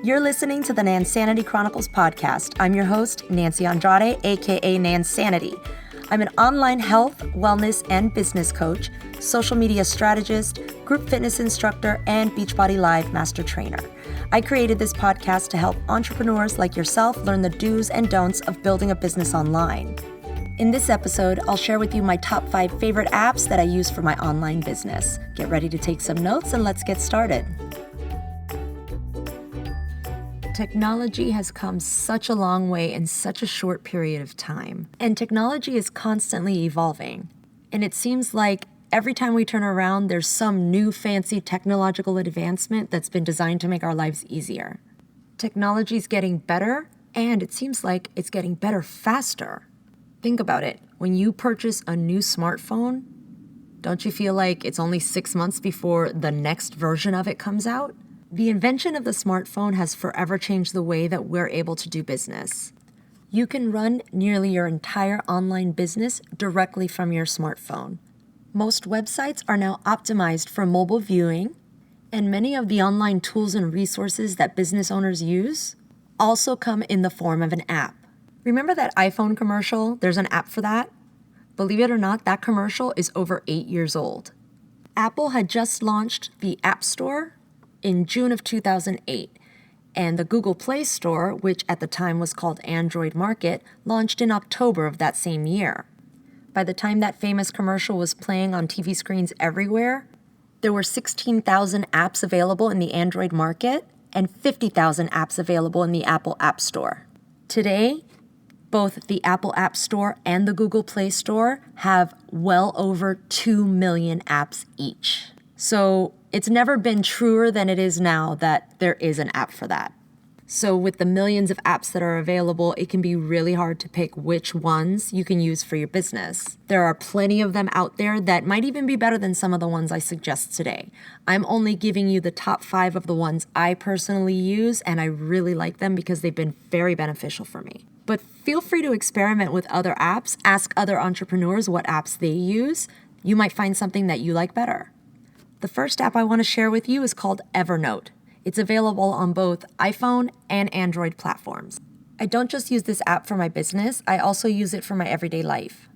You're listening to the Nansanity Chronicles podcast. I'm your host, Nancy Andrade, aka Nansanity. I'm an online health, wellness, and business coach, social media strategist, group fitness instructor, and Beachbody Live master trainer. I created this podcast to help entrepreneurs like yourself learn the do's and don'ts of building a business online. In this episode, I'll share with you my top 5 favorite apps that I use for my online business. Get ready to take some notes and let's get started. Technology has come such a long way in such a short period of time, and technology is constantly evolving. And it seems like every time we turn around, there's some new fancy technological advancement that's been designed to make our lives easier. Technology is getting better, and it seems like it's getting better faster. Think about it. When you purchase a new smartphone, don't you feel like it's only 6 months before the next version of it comes out? The invention of the smartphone has forever changed the way that we're able to do business. You can run nearly your entire online business directly from your smartphone. Most websites are now optimized for mobile viewing, and many of the online tools and resources that business owners use also come in the form of an app. Remember that iPhone commercial? There's an app for that. Believe it or not, that commercial is over 8 years old. Apple had just launched the App Store in June of 2008, and the Google Play Store, which at the time was called Android Market, launched in October of that same year. By the time that famous commercial was playing on TV screens everywhere, there were 16,000 apps available in the Android market and 50,000 apps available in the Apple App Store. Today, both the Apple App Store and the Google Play Store have well over 2 million apps each. So it's never been truer than it is now that there is an app for that. So with the millions of apps that are available, it can be really hard to pick which ones you can use for your business. There are plenty of them out there that might even be better than some of the ones I suggest today. I'm only giving you the top 5 of the ones I personally use, and I really like them because they've been very beneficial for me. But feel free to experiment with other apps. Ask other entrepreneurs what apps they use. You might find something that you like better. The first app I want to share with you is called Evernote. It's available on both iPhone and Android platforms. I don't just use this app for my business, I also use it for my everyday life.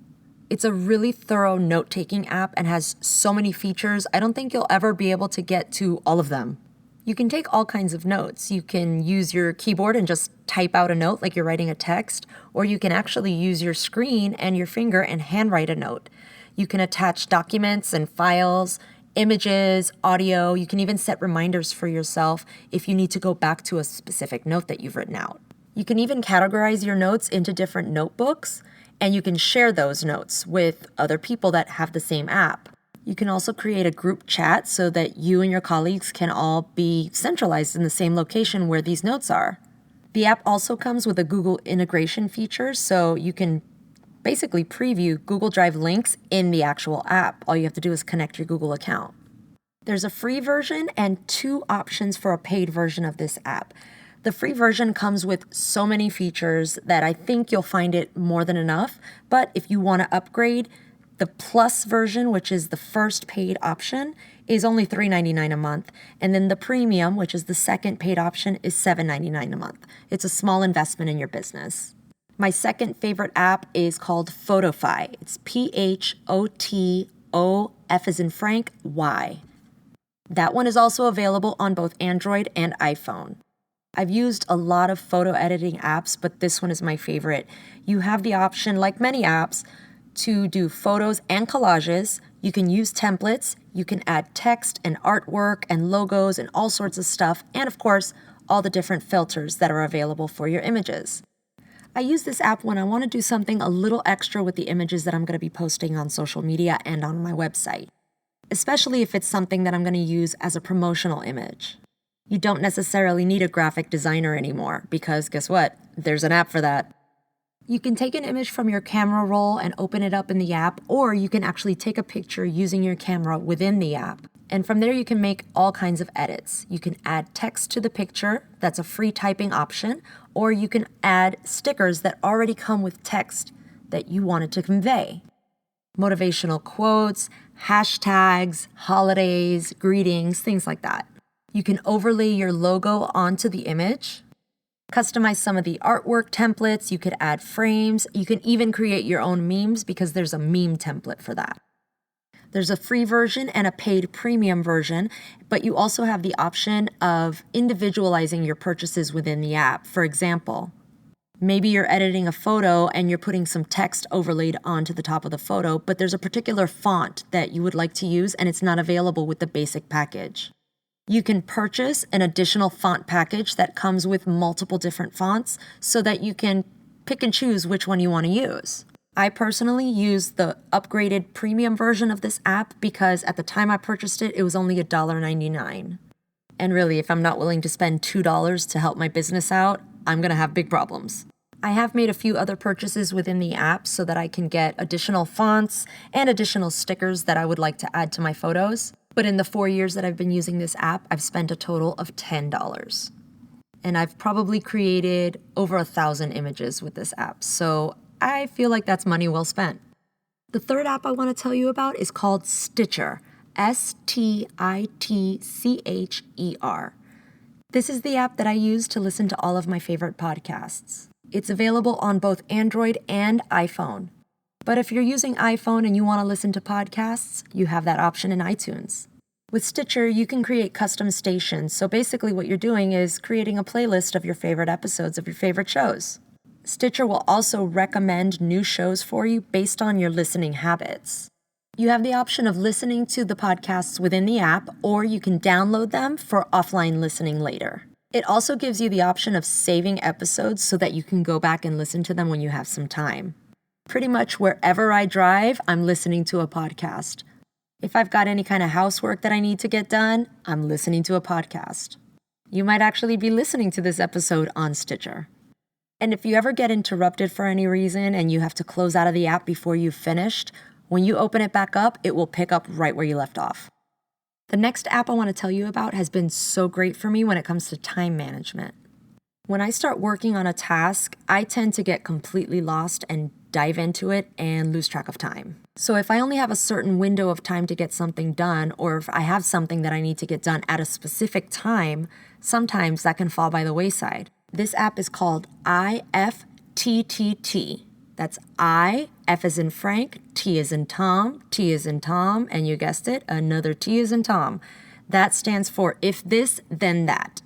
It's a really thorough note-taking app and has so many features, I don't think you'll ever be able to get to all of them. You can take all kinds of notes. You can use your keyboard and just type out a note like you're writing a text, or you can actually use your screen and your finger and handwrite a note. You can attach documents and files, images, audio. You can even set reminders for yourself if you need to go back to a specific note that you've written out. You can even categorize your notes into different notebooks, and you can share those notes with other people that have the same app. You can also create a group chat so that you and your colleagues can all be centralized in the same location where these notes are. The app also comes with a Google integration feature, so you can basically preview Google Drive links in the actual app. All you have to do is connect your Google account. There's a free version and 2 options for a paid version of this app. The free version comes with so many features that I think you'll find it more than enough, but if you want to upgrade, the Plus version, which is the first paid option, is only $3.99 a month, and then the Premium, which is the second paid option, is $7.99 a month. It's a small investment in your business. My second favorite app is called Photofy. It's P-H-O-T-O-F as in Frank, Y. That one is also available on both Android and iPhone. I've used a lot of photo editing apps, but this one is my favorite. You have the option, like many apps, to do photos and collages. You can use templates, you can add text and artwork and logos and all sorts of stuff, and of course, all the different filters that are available for your images. I use this app when I want to do something a little extra with the images that I'm going to be posting on social media and on my website, especially if it's something that I'm going to use as a promotional image. You don't necessarily need a graphic designer anymore because guess what? There's an app for that. You can take an image from your camera roll and open it up in the app, or you can actually take a picture using your camera within the app. And from there, you can make all kinds of edits. You can add text to the picture, that's a free typing option, or you can add stickers that already come with text that you wanted to convey. Motivational quotes, hashtags, holidays, greetings, things like that. You can overlay your logo onto the image, customize some of the artwork templates, you could add frames, you can even create your own memes because there's a meme template for that. There's a free version and a paid premium version, but you also have the option of individualizing your purchases within the app. For example, maybe you're editing a photo and you're putting some text overlaid onto the top of the photo, but there's a particular font that you would like to use and it's not available with the basic package. You can purchase an additional font package that comes with multiple different fonts so that you can pick and choose which one you want to use. I personally use the upgraded premium version of this app because at the time I purchased it, it was only $1.99. And really, if I'm not willing to spend $2 to help my business out, I'm going to have big problems. I have made a few other purchases within the app so that I can get additional fonts and additional stickers that I would like to add to my photos. But in the 4 years that I've been using this app, I've spent a total of $10. And I've probably created over 1,000 images with this app. So I feel like that's money well spent. The third app I want to tell you about is called Stitcher, Stitcher. This is the app that I use to listen to all of my favorite podcasts. It's available on both Android and iPhone. But if you're using iPhone and you want to listen to podcasts, you have that option in iTunes. With Stitcher, you can create custom stations. So basically what you're doing is creating a playlist of your favorite episodes of your favorite shows. Stitcher will also recommend new shows for you based on your listening habits. You have the option of listening to the podcasts within the app, or you can download them for offline listening later. It also gives you the option of saving episodes so that you can go back and listen to them when you have some time. Pretty much wherever I drive, I'm listening to a podcast. If I've got any kind of housework that I need to get done, I'm listening to a podcast. You might actually be listening to this episode on Stitcher. And if you ever get interrupted for any reason and you have to close out of the app before you've finished, when you open it back up, it will pick up right where you left off. The next app I want to tell you about has been so great for me when it comes to time management. When I start working on a task, I tend to get completely lost and dive into it and lose track of time. So if I only have a certain window of time to get something done, or if I have something that I need to get done at a specific time, sometimes that can fall by the wayside. This app is called IFTTT. That's I, F as in Frank, T as in Tom, T as in Tom, and you guessed it, another T as in Tom. That stands for if this, then that.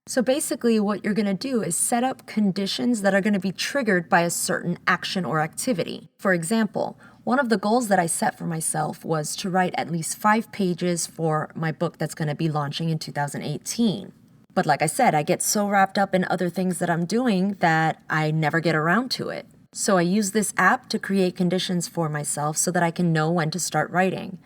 So basically what you're going to do is set up conditions that are going to be triggered by a certain action or activity. For example, one of the goals that I set for myself was to write at least 5 pages for my book that's going to be launching in 2018. But like I said, I get so wrapped up in other things that I'm doing that I never get around to it. So I use this app to create conditions for myself so that I can know when to start writing.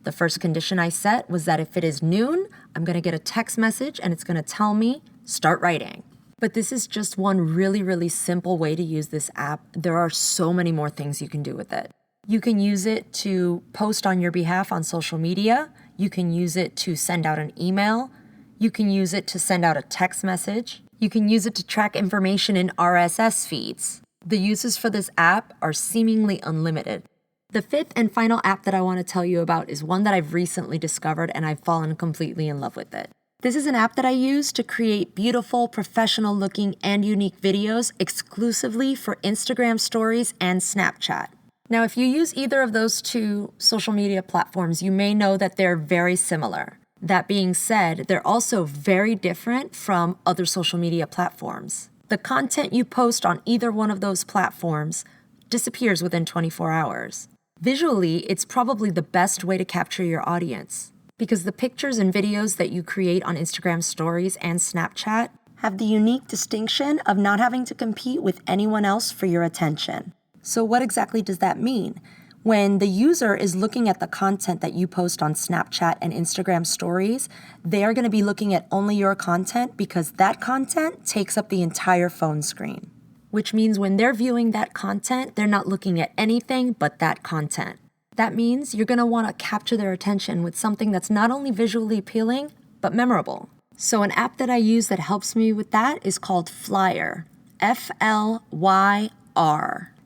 The first condition I set was that if it is noon, I'm going to get a text message and it's going to tell me, start writing. But this is just one really, really simple way to use this app. There are so many more things you can do with it. You can use it to post on your behalf on social media. You can use it to send out an email. You can use it to send out a text message. You can use it to track information in RSS feeds. The uses for this app are seemingly unlimited. The fifth and final app that I want to tell you about is one that I've recently discovered and I've fallen completely in love with it. This is an app that I use to create beautiful, professional-looking, and unique videos exclusively for Instagram stories and Snapchat. Now, if you use either of those two social media platforms, you may know that they're very similar. That being said, they're also very different from other social media platforms. The content you post on either one of those platforms disappears within 24 hours. Visually, it's probably the best way to capture your audience because the pictures and videos that you create on Instagram stories and Snapchat have the unique distinction of not having to compete with anyone else for your attention. So what exactly does that mean? When the user is looking at the content that you post on Snapchat and Instagram stories, they are going to be looking at only your content because that content takes up the entire phone screen. Which means when they're viewing that content, they're not looking at anything but that content. That means you're going to want to capture their attention with something that's not only visually appealing, but memorable. So an app that I use that helps me with that is called Flyer, F-L-Y-R.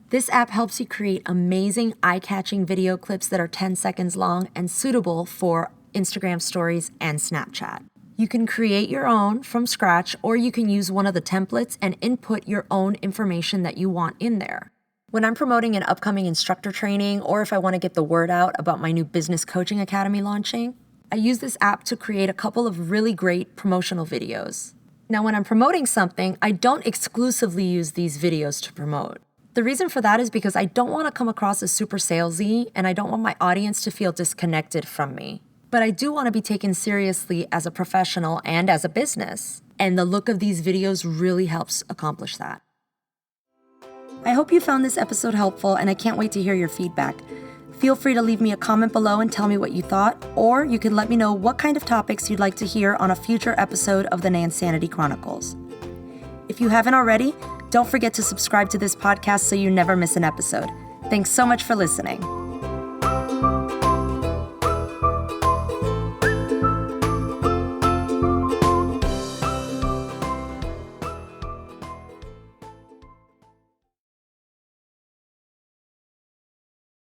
This app helps you create amazing eye-catching video clips that are 10 seconds long and suitable for Instagram stories and Snapchat. You can create your own from scratch, or you can use one of the templates and input your own information that you want in there. When I'm promoting an upcoming instructor training, or if I want to get the word out about my new business coaching academy launching, I use this app to create a couple of really great promotional videos. Now, when I'm promoting something, I don't exclusively use these videos to promote. The reason for that is because I don't want to come across as super salesy, and I don't want my audience to feel disconnected from me. But I do want to be taken seriously as a professional and as a business. And the look of these videos really helps accomplish that. I hope you found this episode helpful, and I can't wait to hear your feedback. Feel free to leave me a comment below and tell me what you thought, or you can let me know what kind of topics you'd like to hear on a future episode of the Nansanity Chronicles. If you haven't already, don't forget to subscribe to this podcast so you never miss an episode. Thanks so much for listening.